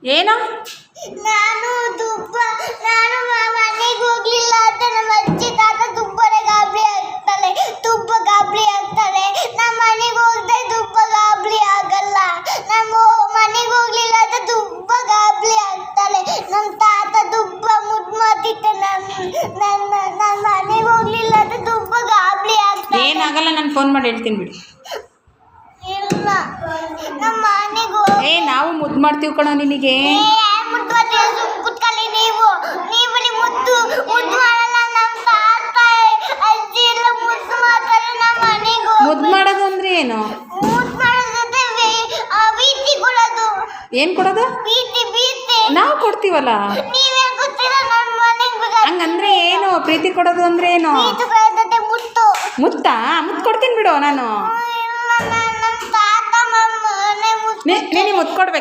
ಏನೋ ನಾನು ಮನೆಗೆ ಹೋಗ್ಲಿಲ್ಲ ಅಂತ ನಮ್ಮ ಅಜ್ಜಿ ತಾತ ತುಂಬಾನೇ ಗಾಬರಿ ಆಗ್ತಾಳೆ. ನಮ್ಮ ಮನೆಗೆ ಹೋಗದೆ ತುಂಬಾ ಗಾಬರಿ ಆಗಲ್ಲ. ನಮ್ಮ ಮನೆಗೆ ಹೋಗ್ಲಿಲ್ಲ ಅಂತ ತುಂಬಾ ಗಾಬರಿ ಆಗ್ತಾಳೆ. ನಮ್ಮ ತಾತ ತುಂಬಾ ಮುದ್ದು ಮಾಡ್ತಿದ್ದೆ. ನನ್ನ ಮನೆಗೆ ಹೋಗ್ಲಿಲ್ಲ ಅಂತ ತುಂಬಾ ಗಾಬರಿ ಆಗ್ತಾಳೆ. ಏನಾಗಲ್ಲ, ನಾನು ಫೋನ್ ಮಾಡಿ ಹೇಳ್ತೀನಿ ಬಿಡಿ. ಇಲ್ಲ, ನಮ್ಮ ಮನೆಗೆ ನಾವು ಮುದ್ದು ಮಾಡ್ತೀವಿ ಕಣೋ ನಿನಗೆ. ಕುತ್ಕೊಳ್ಳಿ ನೀವು ಮುದ್ದು ಮಾಡಲ್ಲ. ನಮ್ಮ ತಾತ ಅಜ್ಜಿ ಎಲ್ಲ ಮುದ್ದು ಮಾಡ್ತಾರೆ. ನಮ್ಮ ಮನೆಗೆ ಮುದ್ದು ಮಾಡೋದು ಅಂದ್ರೆ ಏನು? ಮುದ್ದು ಮಾಡೋದಂದ್ರೆ ಪ್ರೀತಿ ಕೊಡೋದು. ಏನು ಕೊಡೋದು? ಪ್ರೀತಿ ನಾವು ಕೊಡ್ತೀವಲ್ಲ. ನೀವೇ ಗೊತ್ತಿಲ್ಲ. ನಮ್ಮ ಮನೆಗೆ ಹಂಗಂದ್ರೆ ಏನು? ಪ್ರೀತಿ ಕೊಡೋದು ಅಂದ್ರೆ ಏನು? ಮುತ್ತು ಮುತ್ತಾ? ಮುತ್ತು ಕೊಡ್ತೀನಿ ಬಿಡು ನಾನು. ನಮ್ಮ ತಾತ ಮನೆ ನೀನು ಮುತ್ತು ಕೊಡ್ಬೇಕು.